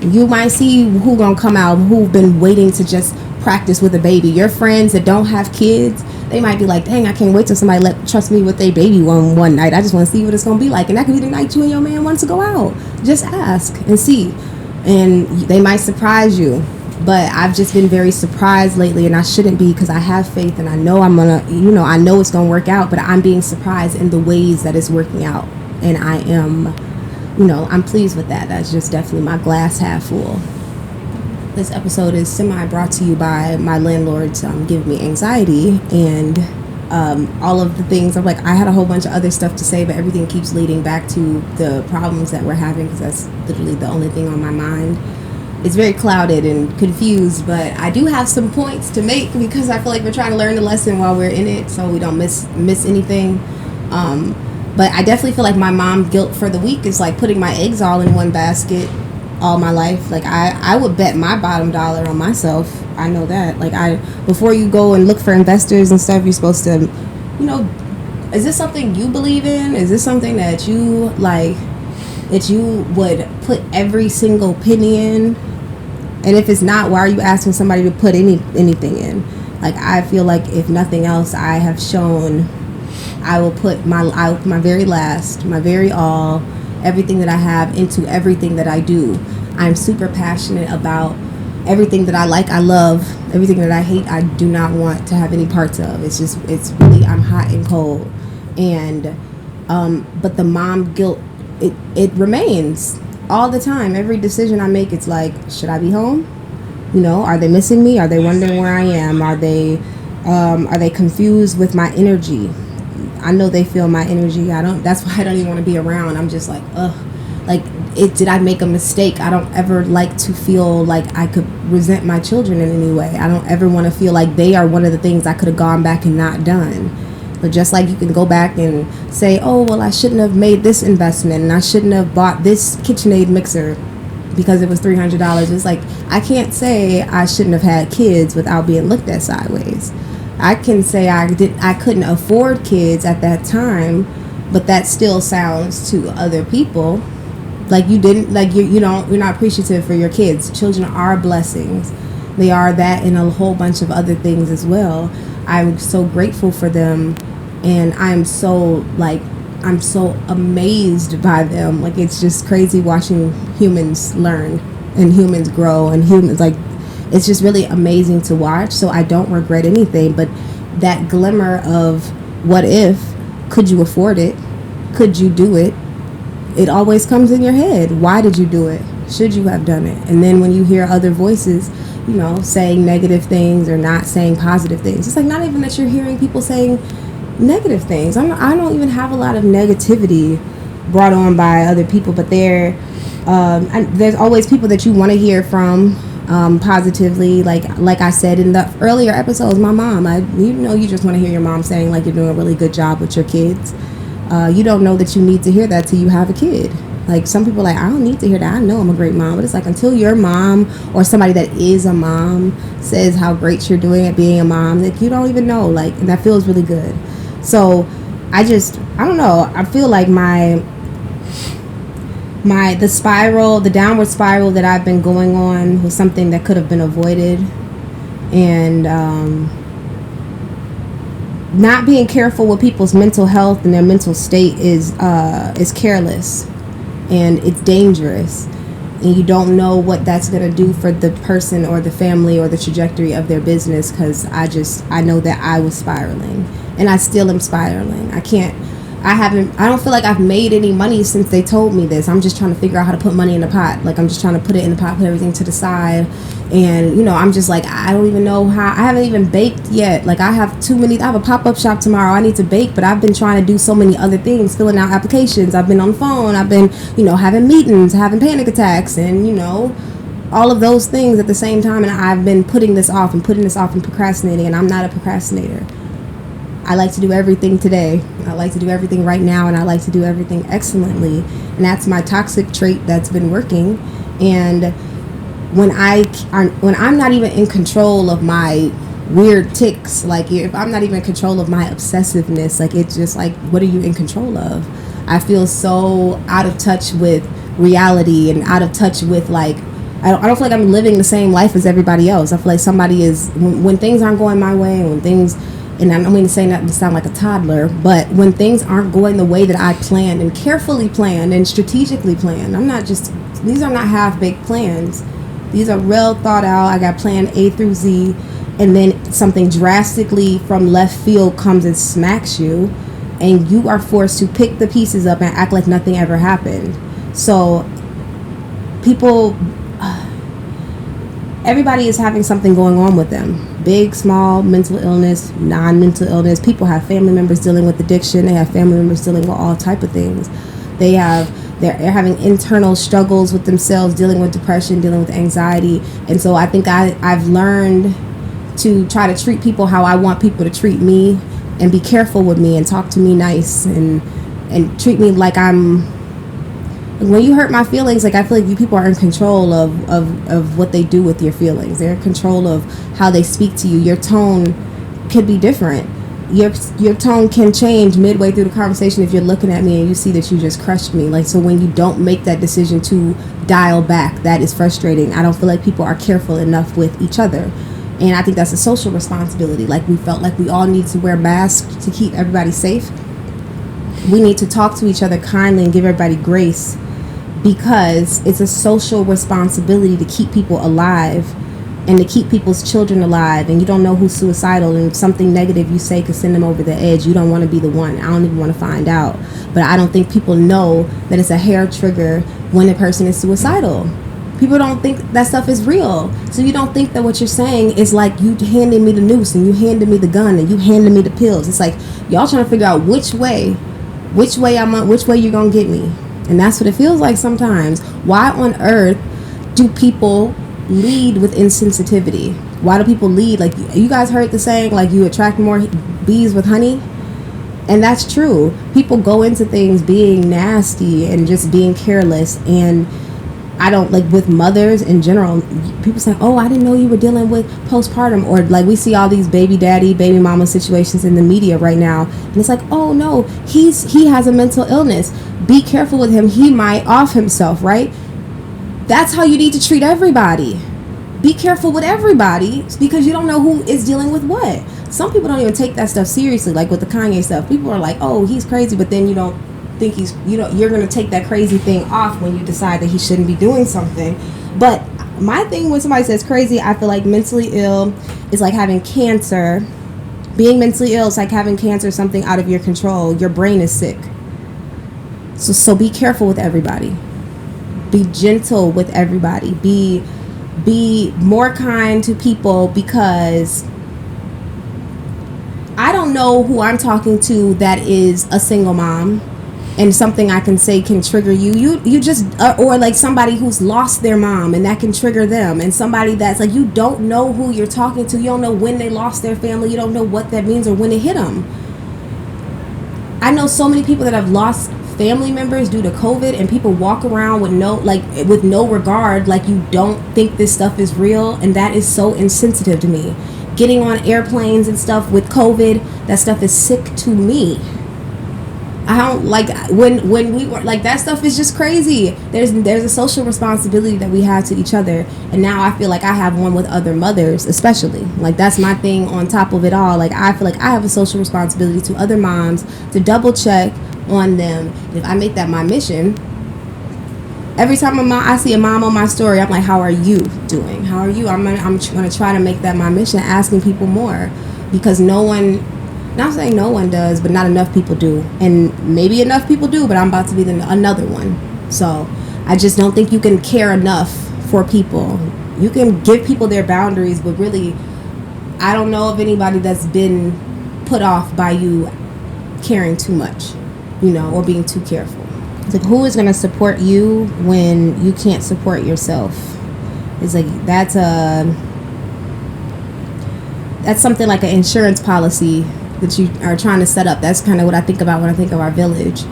You might see who gonna come out, who've been waiting to just practice with a baby. Your friends that don't have kids, they might be like, dang, I can't wait till somebody trust me with their baby one night. I just want to see what it's going to be like. And that could be the night you and your man wants to go out. Just ask and see. And they might surprise you. But I've just been very surprised lately, and I shouldn't be, because I have faith and I know I'm going to, I know it's going to work out, but I'm being surprised in the ways that it's working out. And I am, I'm pleased with that. That's just definitely my glass half full. This episode is semi-brought to you by my landlord's giving me anxiety and all of the things. I'm like, I had a whole bunch of other stuff to say, but everything keeps leading back to the problems that we're having, because that's literally the only thing on my mind. It's very clouded and confused, but I do have some points to make because I feel like we're trying to learn the lesson while we're in it, so we don't miss anything. But I definitely feel like my mom guilt for the week is like putting my eggs all in one basket all my life. Like I would bet my bottom dollar on myself. I know that. Like before you go and look for investors and stuff, you're supposed to, is this something you believe in? Is this something that you like, that you would put every single penny in? And if it's not, why are you asking somebody to put anything in? Like, I feel like if nothing else, I have shown I will put my very last, my very all, everything that I have into everything that I do. I'm super passionate about everything that I like, I love. Everything that I hate, I do not want to have any parts of. It's really, I'm hot and cold. And, but the mom guilt, it remains all the time. Every decision I make, it's like, should I be home? Are they missing me? Are they wondering where I am? Are they confused with my energy? I know they feel my energy. That's why I don't even want to be around. I'm just like, ugh. Like, did I make a mistake? I don't ever like to feel like I could resent my children in any way. I don't ever want to feel like they are one of the things I could have gone back and not done. But just like you can go back and say, oh, well, I shouldn't have made this investment and I shouldn't have bought this KitchenAid mixer because it was $300. It's like, I can't say I shouldn't have had kids without being looked at sideways. I can say I couldn't afford kids at that time, but that still sounds to other people like you didn't, like you're not appreciative for your kids. Children are blessings. They are that and a whole bunch of other things as well. I'm so grateful for them, and I'm so amazed by them. Like, it's just crazy watching humans learn and humans grow and humans, like, it's just really amazing to watch. So I don't regret anything, but that glimmer of what if, could you afford it? Could you do it? It always comes in your head. Why did you do it? Should you have done it? And then when you hear other voices, saying negative things or not saying positive things. It's like not even that you're hearing people saying negative things. I don't even have a lot of negativity brought on by other people, but there's always people that you want to hear from positively. Like I said in the earlier episodes, my mom, you just want to hear your mom saying like you're doing a really good job with your kids. You don't know that you need to hear that till you have a kid. Like some people are like, I don't need to hear that, I know I'm a great mom. But it's like until your mom or somebody that is a mom says how great you're doing at being a mom, like you don't even know, like, and that feels really good. So I don't know, I feel like the downward spiral that I've been going on was something that could have been avoided. And not being careful with people's mental health and their mental state is careless, and it's dangerous, and you don't know what that's going to do for the person or the family or the trajectory of their business. Because I know that I was spiraling, and I still am spiraling. I don't feel like I've made any money since they told me this. I'm just trying to figure out how to put money in the pot. Like I'm just trying to put it in the pot, put everything to the side. And I'm just like, I don't even know how. I haven't even baked yet. Like I have a pop-up shop tomorrow. I need to bake, but I've been trying to do so many other things, filling out applications. I've been on the phone. I've been, having meetings, having panic attacks, and, all of those things at the same time. And I've been putting this off and procrastinating, and I'm not a procrastinator. I like to do everything today. I like to do everything right now, and I like to do everything excellently. And that's my toxic trait that's been working. And when I'm not even in control of my weird tics, like if I'm not even in control of my obsessiveness, like it's just like, what are you in control of? I feel so out of touch with reality and out of touch with like, I don't feel like I'm living the same life as everybody else. I feel like somebody is, when things aren't going my way, and I don't mean to say that to sound like a toddler, but when things aren't going the way that I planned and carefully planned and strategically planned, these are not half-baked plans. These are well thought out. I got plan A through Z, and then something drastically from left field comes and smacks you, and you are forced to pick the pieces up and act like nothing ever happened. So everybody is having something going on with them. Big, small, mental illness, non-mental illness. People have family members dealing with addiction. They have family members dealing with all type of things. They're having internal struggles with themselves, dealing with depression, dealing with anxiety. And so I think I've learned to try to treat people how I want people to treat me, and be careful with me and talk to me nice and treat me like when you hurt my feelings, like I feel like you people are in control of what they do with your feelings. They're in control of how they speak to you. Your tone could be different. Your tone can change midway through the conversation if you're looking at me and you see that you just crushed me. Like, so when you don't make that decision to dial back, that is frustrating. I don't feel like people are careful enough with each other. And I think that's a social responsibility. Like, we felt like we all need to wear masks to keep everybody safe. We need to talk to each other kindly and give everybody grace, because it's a social responsibility to keep people alive and to keep people's children alive. And you don't know who's suicidal, and something negative you say could send them over the edge. You don't want to be the one. I don't even want to find out. But I don't think people know that it's a hair trigger when a person is suicidal. People don't think that stuff is real. So you don't think that what you're saying is like you handed me the noose and you handed me the gun and you handed me the pills. It's like y'all trying to figure out which way you're going to get me. And that's what it feels like sometimes. Why on earth do people lead with insensitivity? Why do people lead? Like, you guys heard the saying, like, you attract more bees with honey? And that's true. People go into things being nasty and just being careless. And I don't, like, with mothers in general, people say, oh, I didn't know you were dealing with postpartum. Or, like, we see all these baby daddy, baby mama situations in the media right now. And it's like, oh, no, he has a mental illness. Be careful with him. He might off himself, right? That's how you need to treat everybody. Be careful with everybody, because you don't know who is dealing with what. Some people don't even take that stuff seriously, like with the Kanye stuff. People are like, oh, he's crazy, but then you don't think you're going to take that crazy thing off when you decide that he shouldn't be doing something. But my thing when somebody says crazy, I feel like mentally ill is like having cancer. Being mentally ill is like having cancer, something out of your control. Your brain is sick. So be careful with everybody. Be gentle with everybody. Be be more kind to people, because I don't know who I'm talking to that is a single mom, and something I can say can trigger you just or like somebody who's lost their mom and that can trigger them, and somebody that's like, you don't know who you're talking to, you don't know when they lost their family, you don't know what that means or when it hit them. I know so many people that have lost family members due to COVID, and people walk around with no regard, like you don't think this stuff is real, and that is so insensitive to me. Getting on airplanes and stuff with COVID, that stuff is sick to me. I don't like when we were like, that stuff is just crazy. There's a social responsibility that we have to each other, and now I feel like I have one with other mothers, especially. Like, that's my thing on top of it all. Like, I feel like I have a social responsibility to other moms to double check on them. And if I make that my mission, every time I see a mom on my story, I'm like, how are you doing? How are you? I'm gonna try to make that my mission, asking people more, because not saying no one does, but not enough people do. And maybe enough people do, but I'm about to be another one. So I just don't think you can care enough for people. You can give people their boundaries, but really, I don't know of anybody that's been put off by you caring too much, or being too careful. It's like, who is going to support you when you can't support yourself? It's like, that's something like an insurance policy that you are trying to set up. That's kind of what I think about when I think of our village.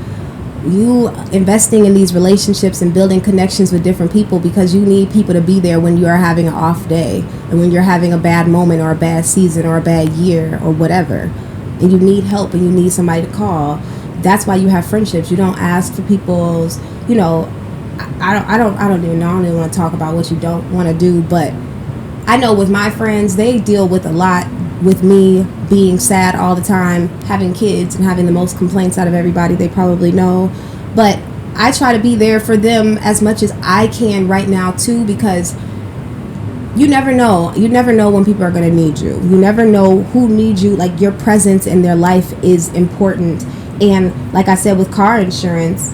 You investing in these relationships and building connections with different people, because you need people to be there when you are having an off day, and when you're having a bad moment or a bad season or a bad year or whatever, and you need help and you need somebody to call. That's why you have friendships. You don't ask for people's, I don't even want to talk about what you don't want to do, but I know with my friends, they deal with a lot with me being sad all the time, having kids, and having the most complaints out of everybody they probably know. But I try to be there for them as much as I can right now too, because you never know. You never know when people are going to need you. You never know who needs you. Like, your presence in their life is important. And like I said, with car insurance,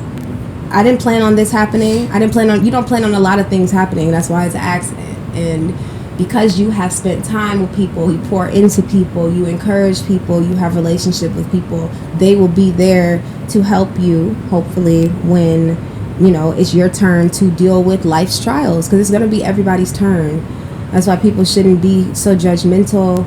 I didn't plan on this happening. You don't plan on a lot of things happening. That's why it's an accident. And because you have spent time with people, you pour into people, you encourage people, you have relationship with people, they will be there to help you, hopefully, when, it's your turn to deal with life's trials, because it's going to be everybody's turn. That's why people shouldn't be so judgmental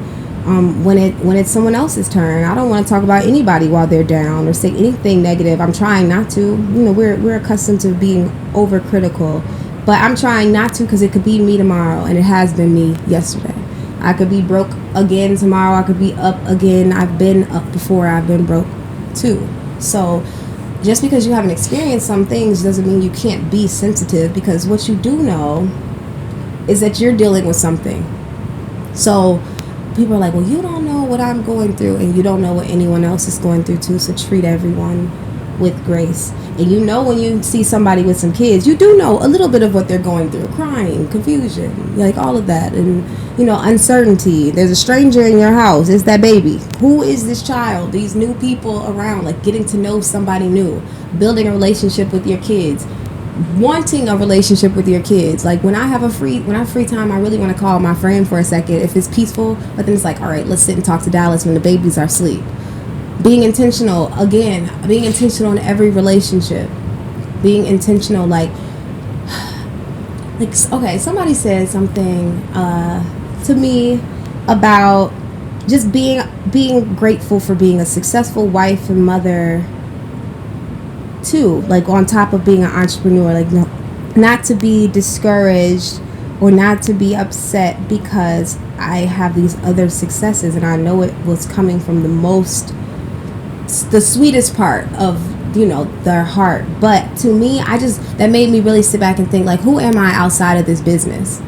when it's someone else's turn. I don't want to talk about anybody while they're down or say anything negative. I'm trying not to. We're accustomed to being overcritical. But I'm trying not to, because it could be me tomorrow, and it has been me yesterday. I could be broke again tomorrow. I could be up again. I've been up before. I've been broke too. So just because you haven't experienced some things doesn't mean you can't be sensitive, because what you do know is that you're dealing with something. So people are like, well, you don't know what I'm going through, and you don't know what anyone else is going through too. So treat everyone with grace. And when you see somebody with some kids, you do know a little bit of what they're going through: crying, confusion, like all of that, and uncertainty. There's a stranger in your house. It's that baby. Who is this child? These new people around, like getting to know somebody new, building a relationship with your kids, wanting a relationship with your kids. Like, when I have free time, I really want to call my friend for a second if it's peaceful. But then it's like, all right, let's sit and talk to Dallas when the babies are asleep. Being intentional in every relationship. Being intentional, like okay, somebody said something to me about just being grateful for being a successful wife and mother too, like on top of being an entrepreneur. Like, not to be discouraged or not to be upset because I have these other successes, and I know it was coming from the sweetest part of their heart. But to me, that made me really sit back and think, like, who am I outside of this business?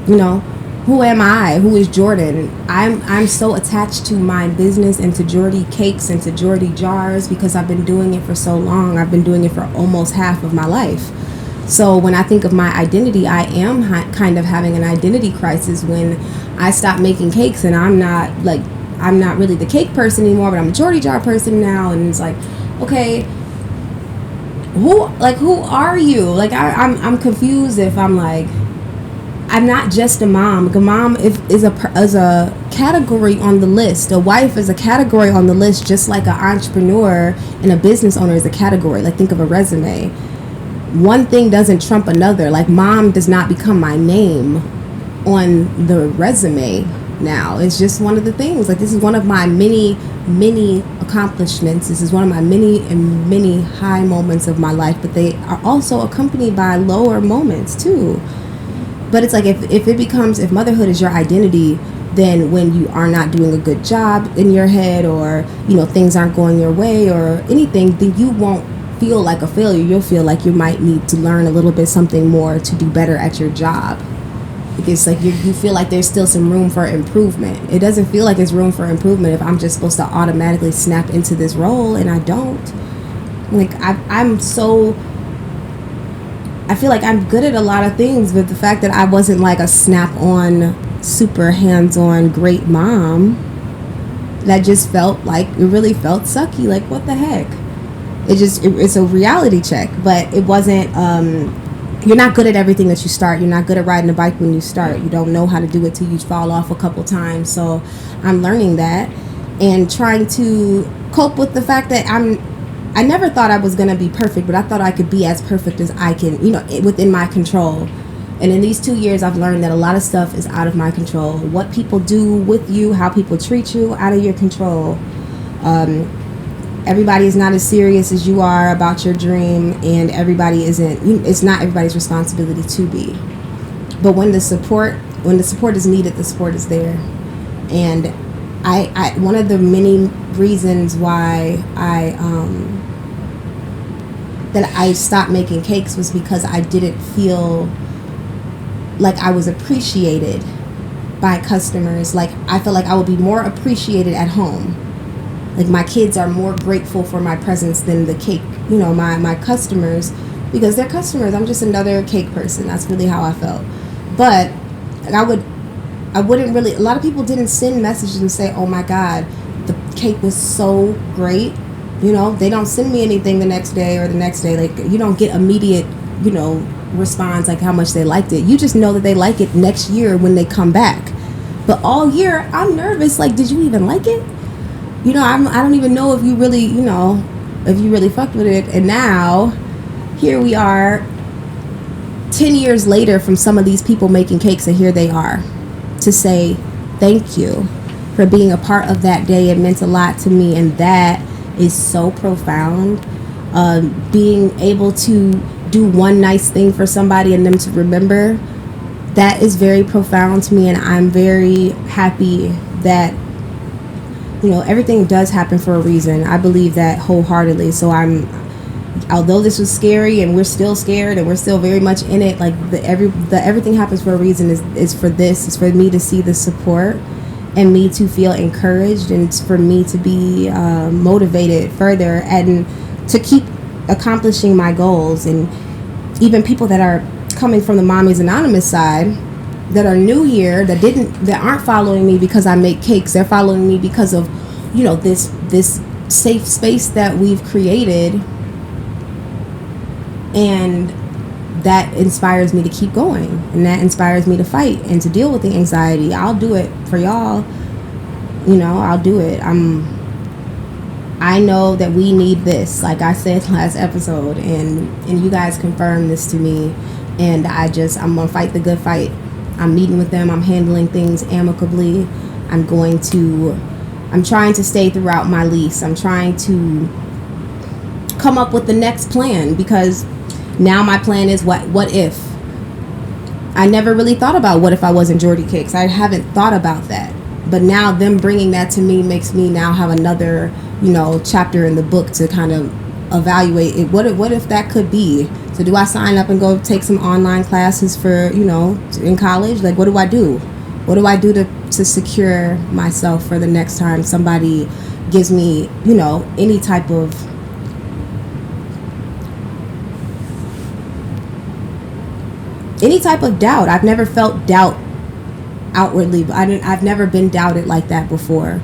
Who am I? Who is Jordyn? I'm so attached to my business and to Jordyn cakes and to Jordyn jars because I've been doing it for so long. I've been doing it for almost half of my life. So when I think of my identity, I am kind of having an identity crisis when I stop making cakes, and I'm not really the cake person anymore, but I'm a Jordyn jar person now. And it's like, okay, who are you? Like, I'm confused if I'm like, I'm not just a mom. A mom is a category on the list. A wife is a category on the list, just like an entrepreneur and a business owner is a category. Like, think of a resume. One thing doesn't trump another. Like, mom does not become my name on the resume now. It's just one of the things. Like, this is one of my many accomplishments. This is one of my many high moments of my life, but they are also accompanied by lower moments too. But it's like, if motherhood is your identity, then when you are not doing a good job in your head, or, you know, things aren't going your way or anything, then you won't feel like a failure. You'll feel like you might need to learn a little bit something more to do better at your job. It's like you feel like there's still some room for improvement. It doesn't feel like there's room for improvement if I'm just supposed to automatically snap into this role, and I don't. Like, I feel like I'm good at a lot of things, but the fact that I wasn't like a snap-on, super hands-on great mom, that just felt like, it really felt sucky. Like, what the heck? It's a reality check, but it wasn't, you're not good at everything that you start. You're not good at riding a bike when you start. You don't know how to do it till you fall off a couple times. So I'm learning that and trying to cope with the fact that I never thought I was going to be perfect, but I thought I could be as perfect as I can, you know, within my control. And in these 2 years, I've learned that a lot of stuff is out of my control. What people do with you, how people treat you, out of your control. Everybody is not as serious as you are about your dream, and everybody isn't. It's not everybody's responsibility to be. But when the support is needed, the support is there. And I one of the many reasons why I stopped making cakes was because I didn't feel like I was appreciated by customers. Like, I felt like I would be more appreciated at home. Like, my kids are more grateful for my presence than the cake, you know, my customers, because they're customers. I'm just another cake person. That's really how I felt. But I wouldn't really, a lot of people didn't send messages and say, oh my God, the cake was so great. You know, they don't send me anything the next day or the next day. Like, you don't get immediate, you know, response, like how much they liked it. You just know that they like it next year when they come back. But all year, I'm nervous. Like, did you even like it? You know, I don't even know if you really, you know, if you really fucked with it. And now, here we are, 10 years later from some of these people making cakes, and here they are to say thank you for being a part of that day. It meant a lot to me, and that is so profound. Being able to do one nice thing for somebody and them to remember, that is very profound to me, and I'm very happy that, you know, everything does happen for a reason. I believe that wholeheartedly. So although this was scary and we're still scared and we're still very much in it, like the everything happens for a reason is for this. It's for me to see the support and me to feel encouraged, and it's for me to be motivated further and to keep accomplishing my goals. And even people that are coming from the Mommy's Anonymous side, that are new here, that aren't following me because I make cakes. They're following me because of, you know, this safe space that we've created, and that inspires me to keep going, and that inspires me to fight and to deal with the anxiety. I'll do it for y'all. You know, I'll do it. I know that we need this, like I said last episode, and you guys confirmed this to me, and I'm gonna fight the good fight. I'm meeting with them. I'm handling things amicably. I'm trying to stay throughout my lease. I'm trying to come up with the next plan, because now my plan is what if. I never really thought about what if I wasn't Jordyn Cakes. I haven't thought about that. But now them bringing that to me makes me now have another, you know, chapter in the book to kind of evaluate it. What if that could be? So do I sign up and go take some online classes for, you know, in college? Like, what do I do? What do I do to secure myself for the next time somebody gives me, you know, any type of doubt? I've never felt doubt outwardly, but I've never been doubted like that before.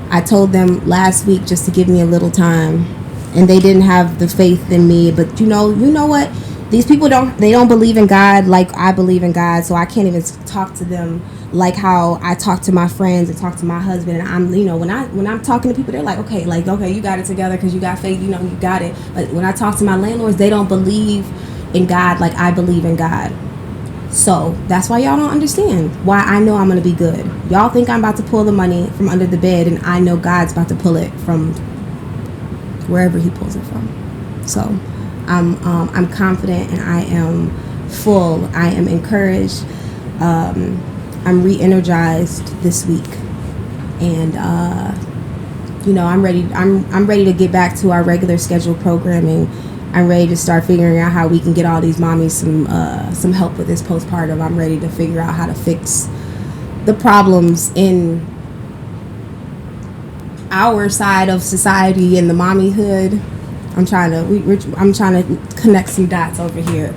I told them last week just to give me a little time, and they didn't have the faith in me. But you know what? these people don't believe in God like I believe in God, so I can't even talk to them like how I talk to my friends and talk to my husband. And I'm, when I'm talking to people, they're like, okay, you got it together because you got faith, you got it. But when I talk to my landlords, they don't believe in God like I believe in God. So that's why y'all don't understand why I know I'm gonna be good. Y'all think I'm about to pull the money from under the bed, and I know God's about to pull it from wherever He pulls it from. So I'm confident, and I am full. I am encouraged. I'm re-energized this week, and I'm ready. I'm ready to get back to our regular scheduled programming. I'm ready to start figuring out how we can get all these mommies some help with this postpartum. I'm ready to figure out how to fix the problems in our side of society and the mommyhood. I'm trying to connect some dots over here.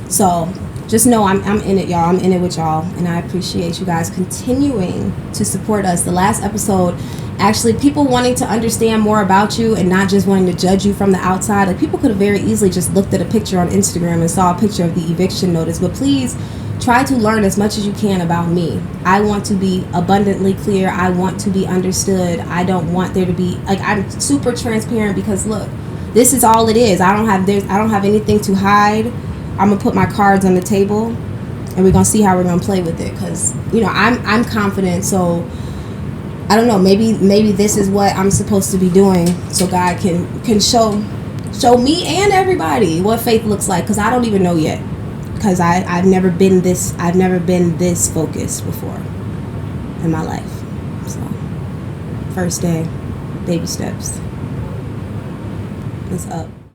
So just know I'm in it, y'all. I'm in it with y'all, and I appreciate you guys continuing to support us. The last episode, actually, people wanting to understand more about you and not just wanting to judge you from the outside. Like, people could have very easily just looked at a picture on Instagram and saw a picture of the eviction notice. But please try to learn as much as you can about me. I want to be abundantly clear. I want to be understood. I don't want there to be, I'm super transparent because look, this is all it is. I don't have anything to hide. I'm gonna put my cards on the table, and we're gonna see how we're gonna play with it. Cause I'm confident. So I don't know. Maybe this is what I'm supposed to be doing, so God can show me and everybody what faith looks like. Cause I don't even know yet. Cause I've never been this focused before in my life. So first day, baby steps. It's up.